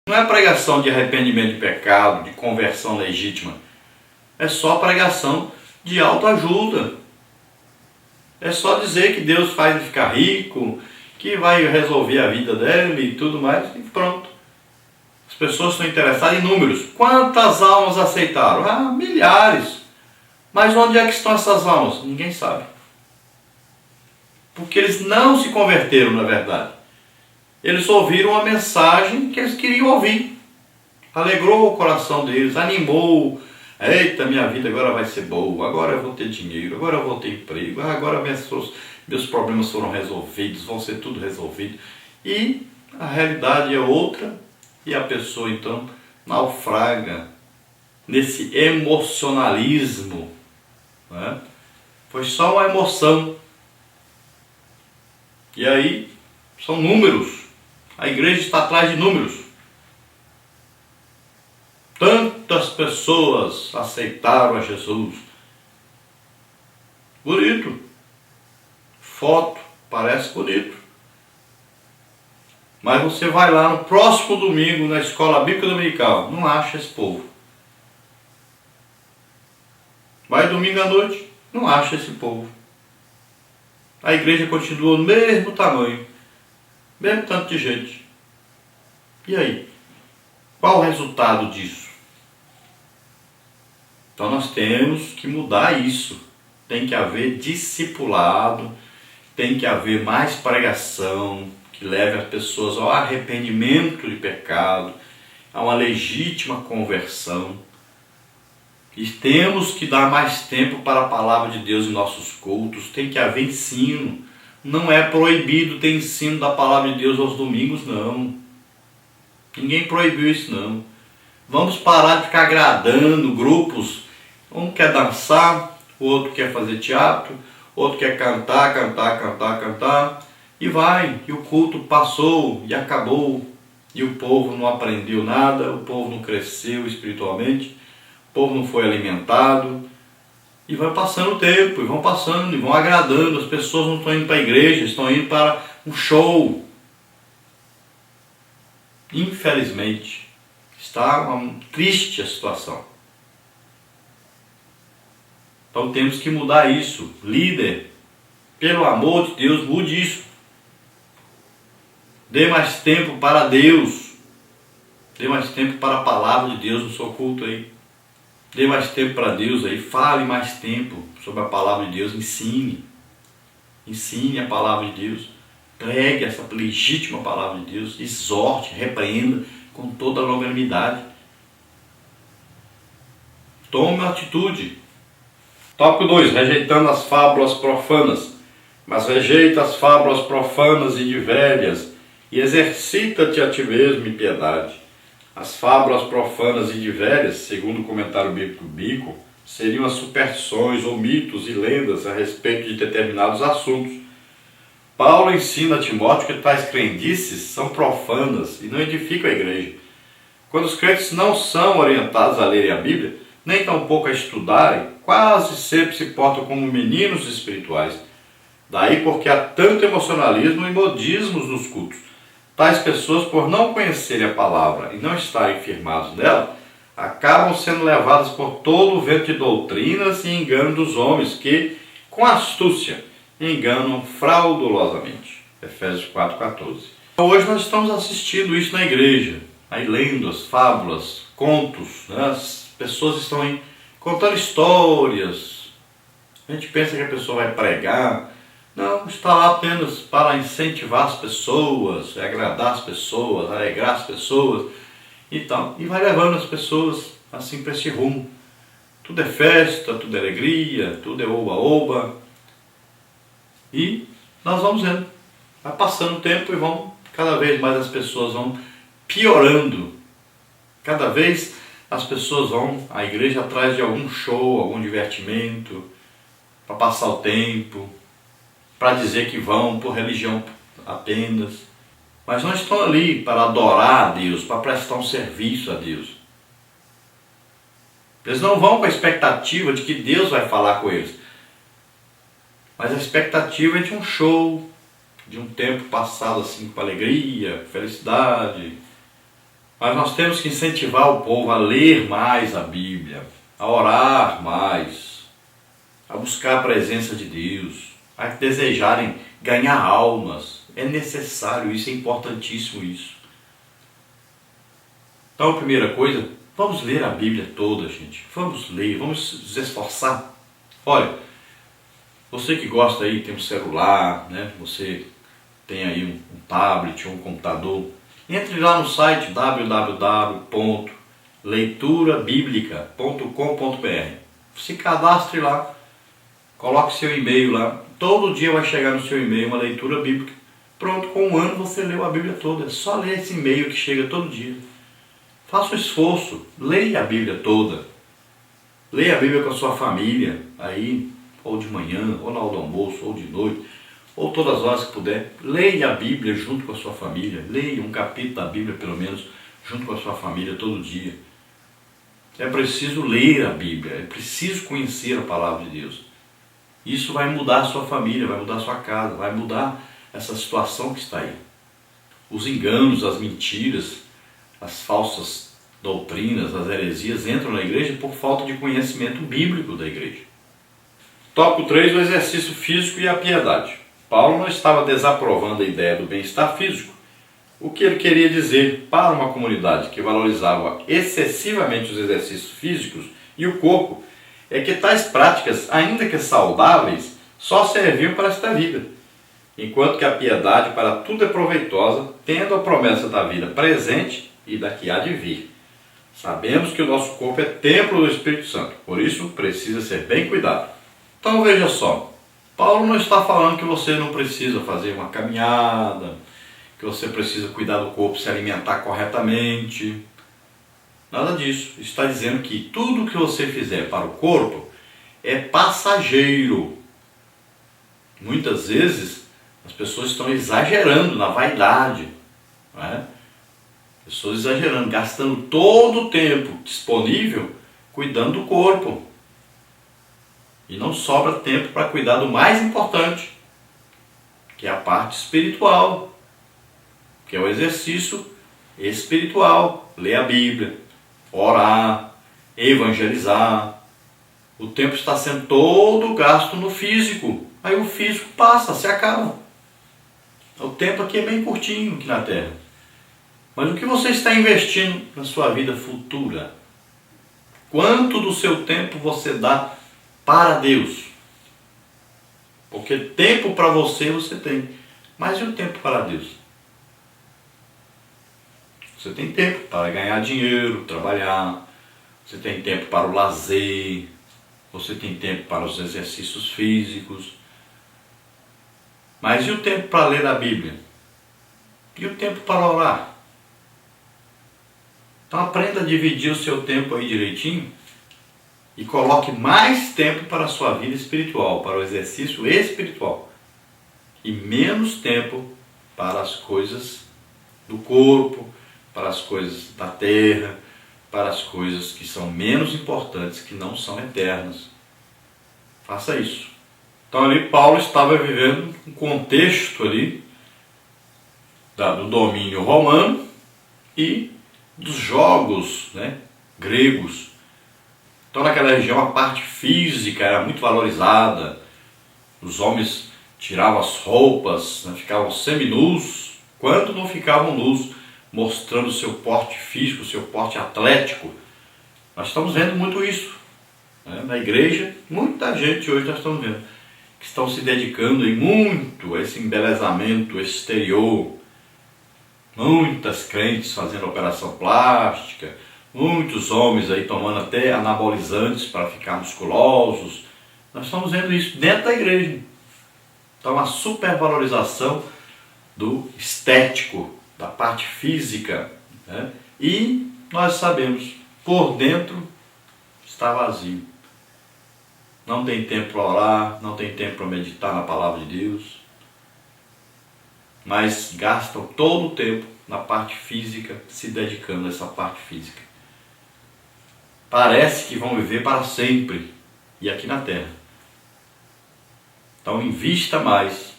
Não é pregação de arrependimento de pecado, de conversão legítima. É só pregação de autoajuda. É só dizer que Deus faz ele ficar rico, que vai resolver a vida dele e tudo mais, e pronto. As pessoas estão interessadas em números. Quantas almas aceitaram? Ah, milhares. Mas onde é que estão essas almas? Ninguém sabe. Porque eles não se converteram, na verdade. Eles ouviram a mensagem que eles queriam ouvir. Alegrou o coração deles, animou. Eita, minha vida agora vai ser boa, agora eu vou ter dinheiro, agora eu vou ter emprego, agora meus problemas foram resolvidos, vão ser tudo resolvido. E a realidade é outra, e a pessoa então naufraga nesse emocionalismo. Né? Foi só uma emoção. E aí são números. A igreja está atrás de números. Tantas pessoas aceitaram a Jesus. Bonito. Foto, parece bonito. Mas você vai lá no próximo domingo na escola bíblica dominical, não acha esse povo. Vai domingo à noite, não acha esse povo. A igreja continua no mesmo tamanho, mesmo tanto de gente. E aí? Qual o resultado disso? Então nós temos que mudar isso. Tem que haver discipulado, tem que haver mais pregação, que leve as pessoas ao arrependimento de pecado, a uma legítima conversão. E temos que dar mais tempo para a palavra de Deus em nossos cultos, tem que haver ensino. Não é proibido ter ensino da palavra de Deus aos domingos, não. Ninguém proibiu isso, não. Vamos parar de ficar agradando grupos. Um quer dançar, o outro quer fazer teatro, o outro quer cantar. E vai, e o culto passou e acabou. E o povo não aprendeu nada, o povo não cresceu espiritualmente, o povo não foi alimentado. E vai passando o tempo, e vão passando, e vão agradando. As pessoas não estão indo para a igreja, estão indo para um show. Infelizmente, está uma triste a situação. Então temos que mudar isso. Líder, pelo amor de Deus, mude isso. Dê mais tempo para Deus. Dê mais tempo para a palavra de Deus no seu culto aí. Dê mais tempo para Deus aí. Fale mais tempo sobre a palavra de Deus. Ensine. Ensine a palavra de Deus. Pregue essa legítima palavra de Deus. Exorte, repreenda com toda a longanimidade. Tome uma atitude. Tópico 2. Rejeitando as fábulas profanas. Mas rejeita as fábulas profanas e de velhas, e exercita-te a ti mesmo em piedade. As fábulas profanas e de velhas, segundo o comentário bíblico Bico, seriam as superstições ou mitos e lendas a respeito de determinados assuntos. Paulo ensina a Timóteo que tais crendices são profanas e não edificam a igreja. Quando os crentes não são orientados a lerem a Bíblia, nem tampouco a estudarem, quase sempre se portam como meninos espirituais. Daí porque há tanto emocionalismo e modismos nos cultos. Tais pessoas, por não conhecerem a palavra e não estarem firmados nela, acabam sendo levadas por todo o vento de doutrinas e engano dos homens que, com astúcia, enganam fraudulosamente. Efésios 4,14. Hoje nós estamos assistindo isso na igreja, aí lendo as fábulas, contos, né? As pessoas estão aí contando histórias. A gente pensa que a pessoa vai pregar. Não, está lá apenas para incentivar as pessoas, agradar as pessoas, alegrar as pessoas e tal. E vai levando as pessoas assim para esse rumo. Tudo é festa, tudo é alegria, tudo é oba-oba. E nós vamos vendo. Vai passando o tempo e cada vez mais as pessoas vão piorando. Cada vez as pessoas vão à igreja atrás de algum show, algum divertimento, para passar o tempo, para dizer que vão por religião apenas, mas não estão ali para adorar a Deus, para prestar um serviço a Deus. Eles não vão com a expectativa de que Deus vai falar com eles, mas a expectativa é de um show, de um tempo passado assim com alegria, felicidade, Mas nós temos que incentivar o povo a ler mais a Bíblia, a orar mais, a buscar a presença de Deus, a desejarem ganhar almas. É necessário isso, é importantíssimo isso. Então, a primeira coisa, vamos ler a Bíblia toda, gente. Vamos ler, vamos nos esforçar. Olha, você que gosta aí, tem um celular, né? Você tem aí um tablet ou um computador, entre lá no site www.leiturabiblica.com.br. Se cadastre lá, coloque seu e-mail lá. Todo dia vai chegar no seu e-mail uma leitura bíblica. Pronto, com um ano você leu a Bíblia toda. É só ler esse e-mail que chega todo dia. Faça um esforço, leia a Bíblia toda. Leia a Bíblia com a sua família, aí, ou de manhã, ou na hora do almoço, ou de noite, ou todas as horas que puder. Leia a Bíblia junto com a sua família. Leia um capítulo da Bíblia, pelo menos, junto com a sua família todo dia. É preciso ler a Bíblia, é preciso conhecer a palavra de Deus. Isso vai mudar a sua família, vai mudar a sua casa, vai mudar essa situação que está aí. Os enganos, as mentiras, as falsas doutrinas, as heresias entram na igreja por falta de conhecimento bíblico da igreja. Tópico 3, o exercício físico e a piedade. Paulo não estava desaprovando a ideia do bem-estar físico. O que ele queria dizer para uma comunidade que valorizava excessivamente os exercícios físicos e o corpo é que tais práticas, ainda que saudáveis, só serviam para esta vida, enquanto que a piedade para tudo é proveitosa, tendo a promessa da vida presente e da que há de vir. Sabemos que o nosso corpo é templo do Espírito Santo, por isso precisa ser bem cuidado. Então veja só, Paulo não está falando que você não precisa fazer uma caminhada, que você precisa cuidar do corpo, se alimentar corretamente. Nada disso. Está dizendo que tudo que você fizer para o corpo é passageiro. Muitas vezes as pessoas estão exagerando na vaidade, não é? Pessoas exagerando, gastando todo o tempo disponível cuidando do corpo. E não sobra tempo para cuidar do mais importante, que é a parte espiritual, que é o exercício espiritual. Ler a Bíblia, orar, evangelizar. O tempo está sendo todo gasto no físico. Aí o físico passa, se acaba. O tempo aqui é bem curtinho aqui na Terra. Mas o que você está investindo na sua vida futura? Quanto do seu tempo você dá para Deus? Porque tempo para você tem. Mas e o tempo para Deus? Você tem tempo para ganhar dinheiro, trabalhar. Você tem tempo para o lazer. Você tem tempo para os exercícios físicos. Mas e o tempo para ler a Bíblia? E o tempo para orar? Então aprenda a dividir o seu tempo aí direitinho e coloque mais tempo para a sua vida espiritual, para o exercício espiritual. E menos tempo para as coisas do corpo, para as coisas da terra, para as coisas que são menos importantes, que não são eternas. Faça isso. Então ali Paulo estava vivendo um contexto ali do domínio romano e dos jogos, né, gregos. Então naquela região a parte física era muito valorizada. Os homens tiravam as roupas, né, ficavam seminus, quando não ficavam nus, mostrando o seu porte físico, o seu porte atlético. Nós estamos vendo muito isso, né? Na igreja, muita gente hoje nós estamos vendo que estão se dedicando aí muito a esse embelezamento exterior. Muitas crentes fazendo operação plástica, muitos homens aí tomando até anabolizantes para ficar musculosos. Nós estamos vendo isso dentro da igreja. Então a supervalorização do estético, da parte física, né? E nós sabemos, por dentro está vazio. Não tem tempo para orar, não tem tempo para meditar na palavra de Deus, mas gastam todo o tempo na parte física, se dedicando a essa parte física. Parece que vão viver para sempre, e aqui na terra. Então invista mais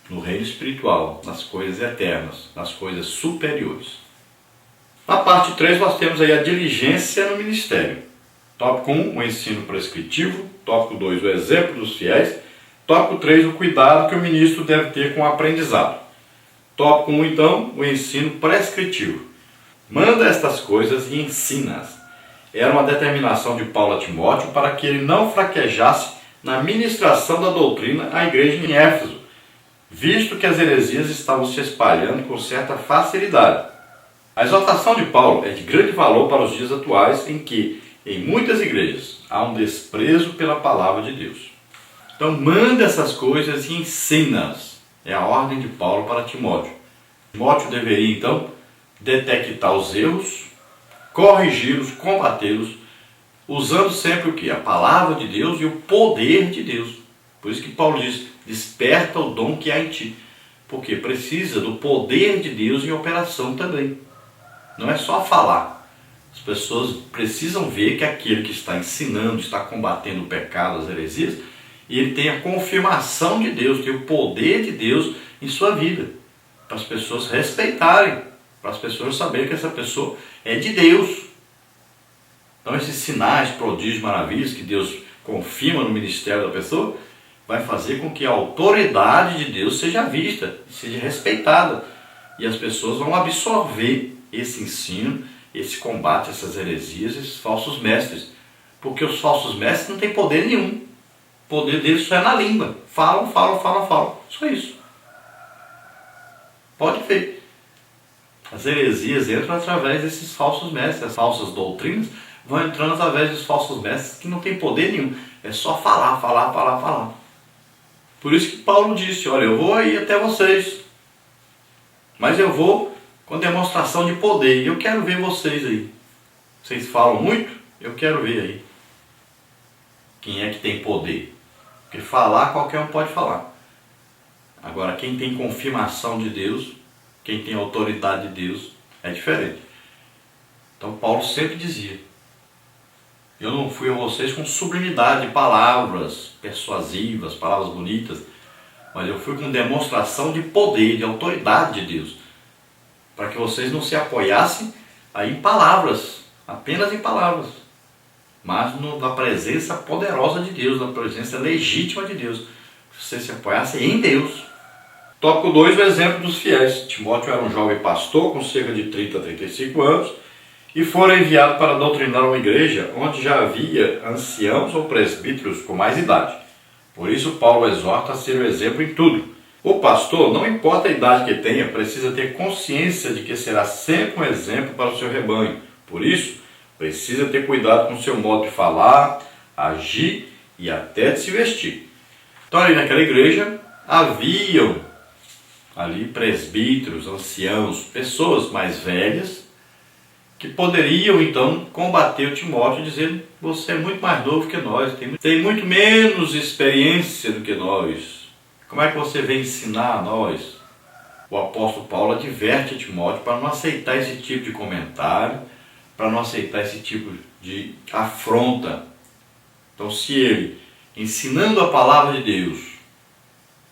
no reino espiritual, nas coisas eternas, nas coisas superiores. Na parte 3 nós temos aí a diligência no ministério. Tópico 1, o ensino prescritivo. Tópico 2, o exemplo dos fiéis. Tópico 3, o cuidado que o ministro deve ter com o aprendizado. Tópico 1, então, o ensino prescritivo. Manda estas coisas e ensina-as. Era uma determinação de Paulo a Timóteo para que ele não fraquejasse na ministração da doutrina à igreja em Éfeso, visto que as heresias estavam se espalhando com certa facilidade. A exortação de Paulo é de grande valor para os dias atuais, em que, em muitas igrejas, há um desprezo pela palavra de Deus. Então, manda essas coisas e ensina-as. É a ordem de Paulo para Timóteo. Timóteo deveria, então, detectar os erros, corrigi-los, combatê-los, usando sempre o quê? A palavra de Deus e o poder de Deus. Por isso que Paulo diz, desperta o dom que há em ti. Porque precisa do poder de Deus em operação também. Não é só falar. As pessoas precisam ver que aquele que está ensinando, está combatendo o pecado, as heresias, ele tem a confirmação de Deus, tem o poder de Deus em sua vida. Para as pessoas respeitarem, para as pessoas saberem que essa pessoa é de Deus. Então esses sinais, prodígios, maravilhas que Deus confirma no ministério da pessoa, vai fazer com que a autoridade de Deus seja vista, seja respeitada. E as pessoas vão absorver esse ensino, esse combate, essas heresias, esses falsos mestres. Porque os falsos mestres não têm poder nenhum. O poder deles só é na língua. Falam. Só isso. Pode ver. As heresias entram através desses falsos mestres. As falsas doutrinas vão entrando através dos falsos mestres que não têm poder nenhum. É só falar. Por isso que Paulo disse, olha, eu vou aí até vocês. Mas eu vou com demonstração de poder. E eu quero ver vocês aí. Vocês falam muito? Eu quero ver aí. Quem é que tem poder? Porque falar, qualquer um pode falar. Agora, quem tem confirmação de Deus, quem tem autoridade de Deus, é diferente. Então, Paulo sempre dizia, eu não fui a vocês com sublimidade de palavras persuasivas, palavras bonitas, mas eu fui com demonstração de poder, de autoridade de Deus, para que vocês não se apoiassem aí em palavras, apenas em palavras, mas na presença poderosa de Deus, na presença legítima de Deus, que vocês se apoiassem em Deus. Tópico 2, o exemplo dos fiéis. Timóteo era um jovem pastor com cerca de 30 a 35 anos e fora enviado para doutrinar uma igreja onde já havia anciãos ou presbíteros com mais idade. Por isso Paulo exorta a ser o exemplo em tudo. O pastor, não importa a idade que tenha, precisa ter consciência de que será sempre um exemplo para o seu rebanho. Por isso, precisa ter cuidado com o seu modo de falar, agir e até de se vestir. Então ali naquela igreja haviam ali presbíteros, anciãos, pessoas mais velhas que poderiam então combater o Timóteo dizendo, você é muito mais novo que nós, tem muito menos experiência do que nós. Como é que você vem ensinar a nós? O apóstolo Paulo adverte Timóteo para não aceitar esse tipo de comentário, para não aceitar esse tipo de afronta. Então se ele, ensinando a palavra de Deus,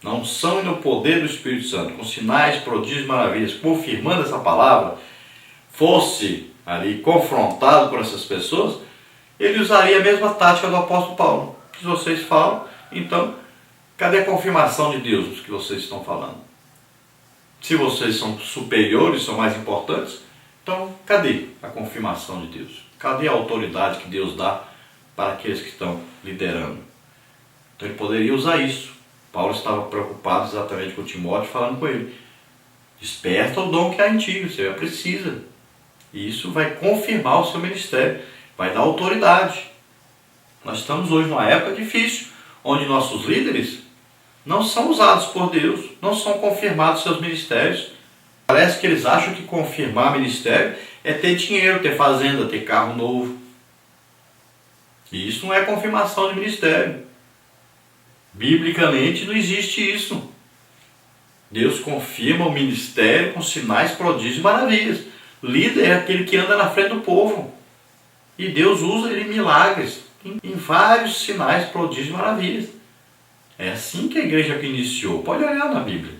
na unção e no poder do Espírito Santo, com sinais, prodígios, maravilhas, confirmando essa palavra, fosse ali confrontado por essas pessoas, ele usaria a mesma tática do apóstolo Paulo. Se vocês falam, então, cadê a confirmação de Deus dos que vocês estão falando? Se vocês são superiores, são mais importantes, então cadê a confirmação de Deus? Cadê a autoridade que Deus dá para aqueles que estão liderando? Então ele poderia usar isso. Paulo estava preocupado exatamente com Timóteo, falando com ele, desperta o dom que há em ti, você precisa. E isso vai confirmar o seu ministério, vai dar autoridade. Nós estamos hoje numa época difícil, onde nossos líderes não são usados por Deus, não são confirmados seus ministérios. Parece que eles acham que confirmar ministério é ter dinheiro, ter fazenda, ter carro novo. E isso não é confirmação de ministério. Biblicamente não existe isso. Deus confirma o ministério com sinais, prodígios e maravilhas. Líder é aquele que anda na frente do povo. E Deus usa ele em milagres, em vários sinais, prodígios e maravilhas. É assim que a igreja que iniciou. Pode olhar na Bíblia.